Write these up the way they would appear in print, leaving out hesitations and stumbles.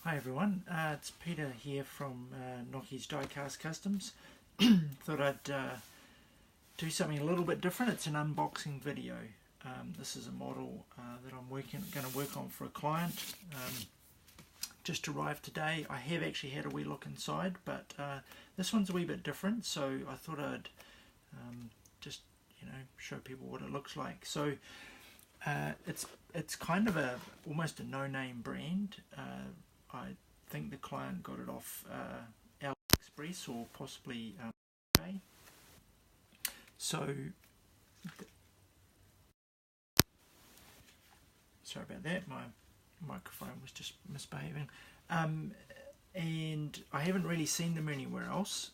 Hi everyone, it's Peter here from Nocky's Diecast Customs. Thought I'd do something a little bit different. It's an unboxing video. This is a model that I'm going to work on for a client. Just arrived today. I have actually had a wee look inside, but this one's a wee bit different, so I thought I'd just show people what it looks like. So it's kind of almost a no-name brand. I think the client got it off AliExpress or possibly eBay. So sorry about that, my microphone was just misbehaving. And I haven't really seen them anywhere else.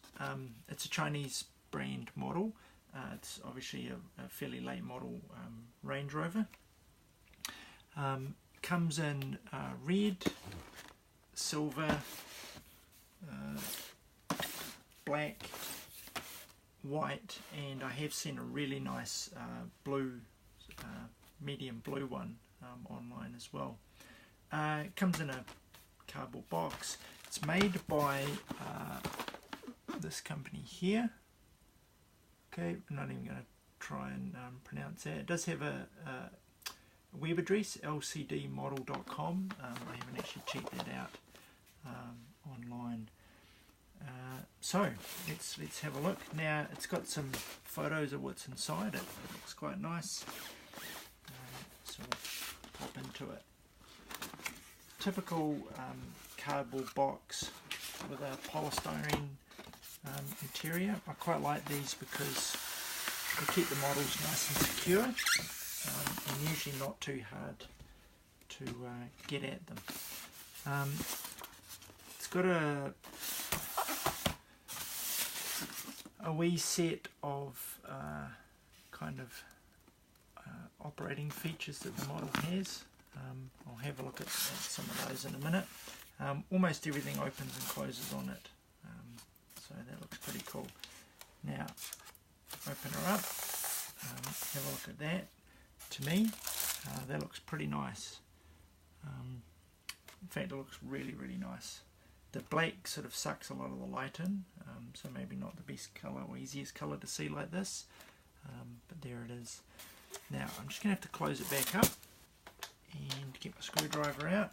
It's a Chinese brand model. It's obviously a fairly late model Range Rover. Comes in red, silver, black, white, and I have seen a really nice blue, medium blue one online as well. It comes in a cardboard box. It's made by this company here. Okay, I'm not even going to try and pronounce that. It does have a web address, lcdmodel.com. I haven't actually checked that out online. So let's have a look. Now it's got some photos of what's inside it. It looks quite nice. So we'll pop into it. Typical cardboard box with a polystyrene interior. I quite like these because they keep the models nice and secure. And usually not too hard to get at them. It's got a wee set of operating features that the model has. I'll have a look at some of those in a minute. Almost everything opens and closes on it, so that looks pretty cool. Now, open her up, have a look at that. To me, that looks pretty nice. In fact, it looks really nice. The black sort of sucks a lot of the light in, so maybe not the best colour or easiest colour to see like this, but there it is. Now I'm just going to have to close it back up and get my screwdriver out.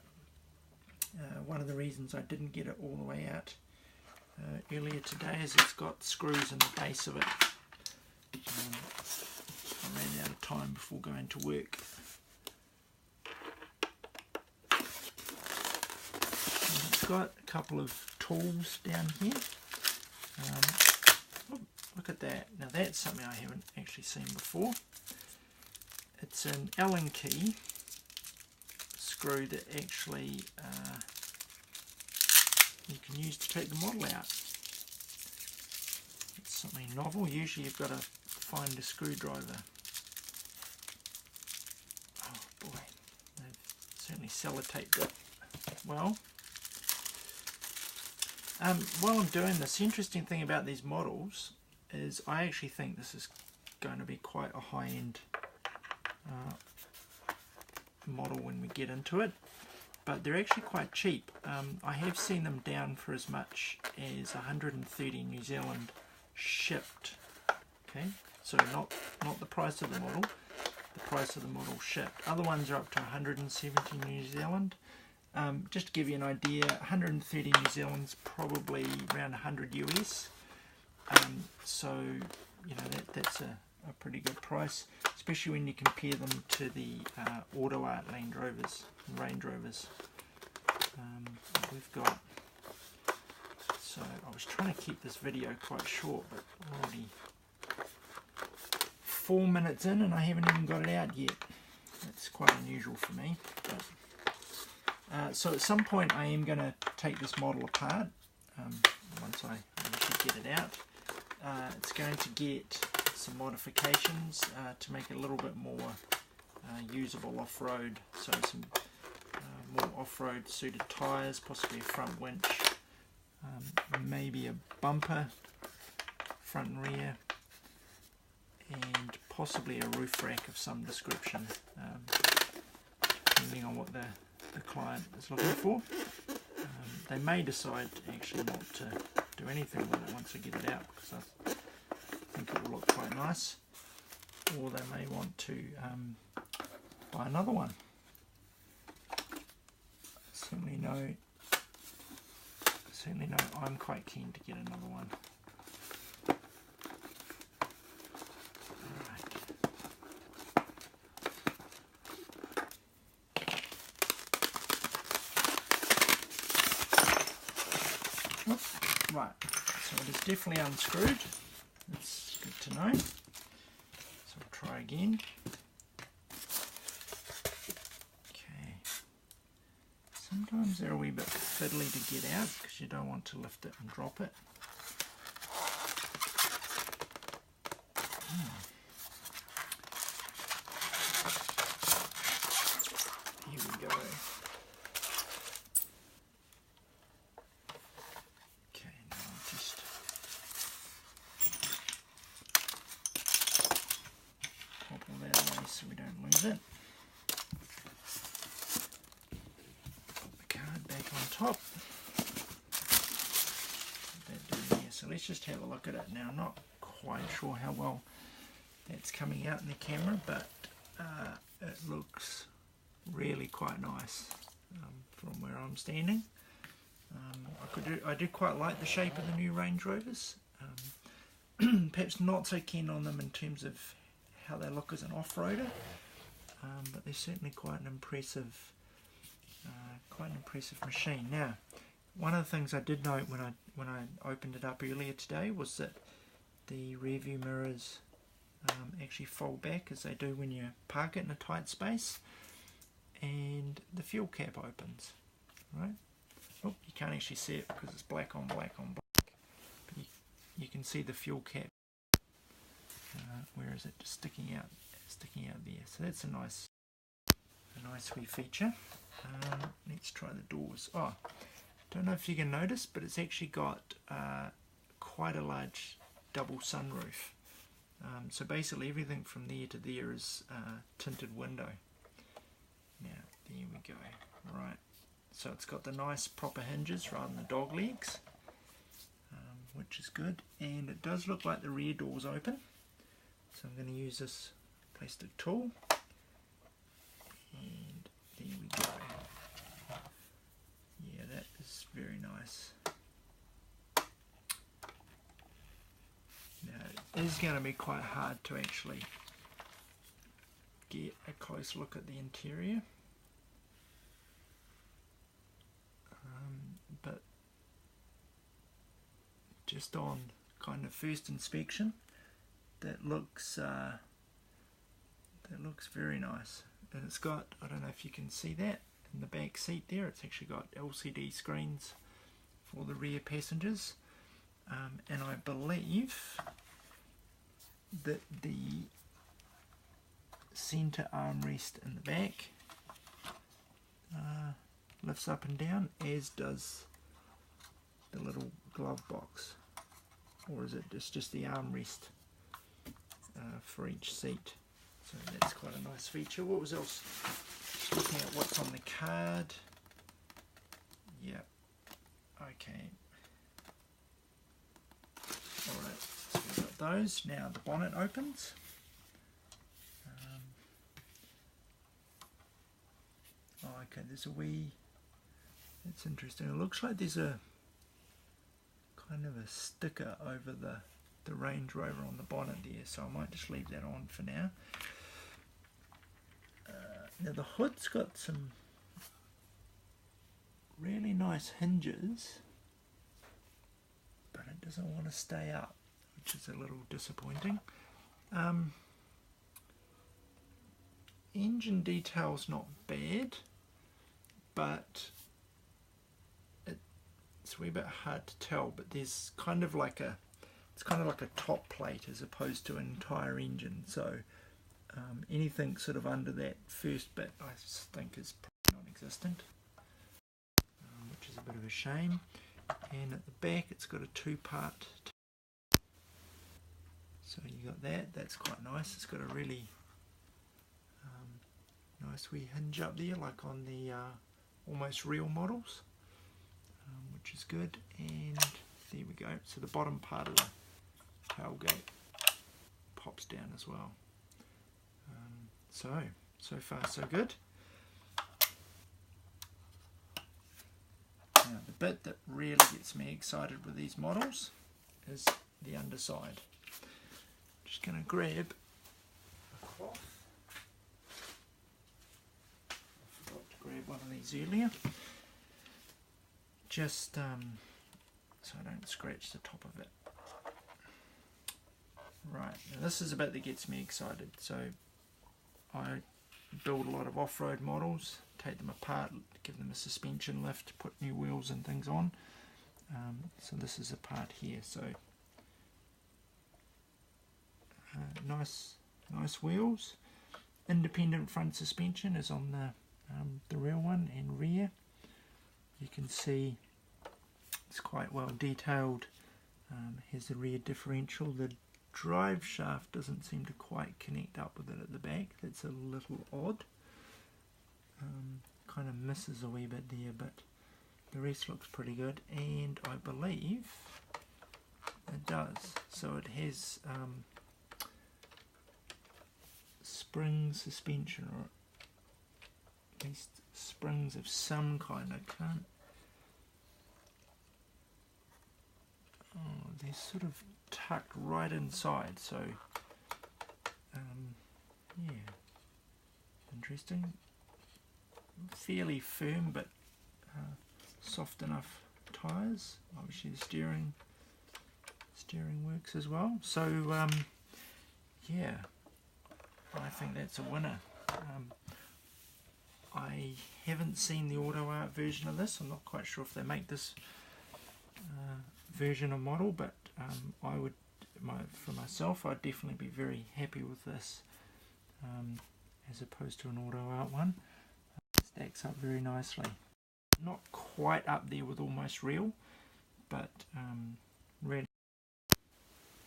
One of the reasons I didn't get it all the way out earlier today is it's got screws in the base of it. I ran out of time before going to work. And it's got a couple of tools down here. Look at that. Now that's something I haven't actually seen before. It's an Allen key screw that actually you can use to take the model out. It's something novel. Usually you've got to find a screwdriver. Oh boy, they've certainly sellotaped it well. While I'm doing this, the interesting thing about these models is I actually think this is going to be quite a high-end model when we get into it, but they're actually quite cheap. I have seen them down for as much as 130 New Zealand shipped. Okay, so not the price of the model, the price of the model shipped. Other ones are up to 170 New Zealand. Just to give you an idea, 130 New Zealand's probably around 100 US. So that's a pretty good price, especially when you compare them to the Auto Art Range Rovers. We've got. So I was trying to keep this video quite short, but already 4 minutes in and I haven't even got it out yet. That's quite unusual for me. But, so at some point I am going to take this model apart. Once I actually get it out, it's going to get some modifications to make it a little bit more usable off-road. So some more off-road suited tyres, possibly a front winch, maybe a bumper, front and rear, and possibly a roof rack of some description, depending on what the client is looking for. they may decide actually not to do anything with it once I get it out, because I think it will look quite nice, or they may want to buy another one. Certainly know I'm quite keen to get another one. Right, so it is definitely unscrewed. That's good to know. So I'll try again. Okay. Sometimes they're a wee bit fiddly to get out because you don't want to lift it and drop it. Here we go. So we don't lose it. Put the card back on top. Put that down there. So let's just have a look at it now. I'm not quite sure how well that's coming out in the camera, but it looks really quite nice from where I'm standing. I do quite like the shape of the new Range Rovers. Perhaps not so keen on them in terms of how they look as an off-roader, but they're certainly quite an impressive machine. Now, one of the things I did note when I opened it up earlier today was that the rear view mirrors actually fold back as they do when you park it in a tight space, and the fuel cap opens. Right? Oh, you can't actually see it because it's black on black on black, but you can see the fuel cap. Where is it? Just sticking out there. So that's a nice wee feature. Let's try the doors. Oh, don't know if you can notice, but it's actually got quite a large double sunroof. So basically everything from there to there is tinted window. Now there we go. Right. So it's got the nice proper hinges rather than the dog legs, which is good. And it does look like the rear doors open. So I'm going to use this plastic tool, and there we go. Yeah, that is very nice. Now, it is going to be quite hard to actually get a close look at the interior, but just on kind of first inspection, that looks very nice. And it's got, I don't know if you can see that in the back seat there, it's actually got LCD screens for the rear passengers, and I believe that the centre armrest in the back lifts up and down, as does the little glove box, or is it just the armrest for each seat? So that's quite a nice feature. What was else? Just looking at what's on the card. Yep. Okay. Alright, so we've got those. Now the bonnet opens. Okay, there's a wee... That's interesting. It looks like there's a kind of a sticker over the Range Rover on the bonnet there, so I might just leave that on for now. Now the hood's got some really nice hinges, but it doesn't want to stay up, which is a little disappointing. Engine detail's not bad, but it's a wee bit hard to tell, but there's kind of like a top plate as opposed to an entire engine, so anything sort of under that first bit I think is probably non-existent, which is a bit of a shame. And at the back it's got a two-part, so you got that's quite nice. It's got a really nice wee hinge up there, like on the almost real models. which is good. And there we go. So the bottom part of the tailgate pops down as well. So far so good. Now the bit that really gets me excited with these models is the underside. Just going to grab a cloth. I forgot to grab one of these earlier. Just so I don't scratch the top of it. Right, now this is a bit that gets me excited. So I build a lot of off-road models, take them apart, give them a suspension lift, put new wheels and things on. So this is a part here. So nice wheels. Independent front suspension is on the rear one and rear. You can see it's quite well detailed. Here's the rear differential. The drive shaft doesn't seem to quite connect up with it at the back. That's a little odd. Kind of misses a wee bit there, but the rest looks pretty good, and I believe it does. So it has spring suspension, or at least springs of some kind. I can't. Oh, they're sort of tucked right inside, so yeah, interesting. Fairly firm, but soft enough tyres. Obviously the steering works as well. So yeah, I think that's a winner. I haven't seen the auto art version of this. I'm not quite sure if they make this version of model, but I would, for myself, I'd definitely be very happy with this as opposed to an auto art one. Stacks up very nicely. Not quite up there with Almost Real, but really.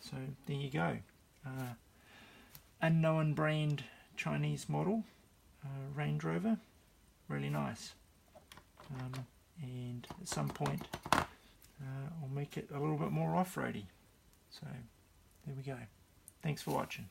So there you go. Unknown brand Chinese model, Range Rover, really nice. And at some point I'll make it a little bit more off-roady. So there we go. Thanks for watching.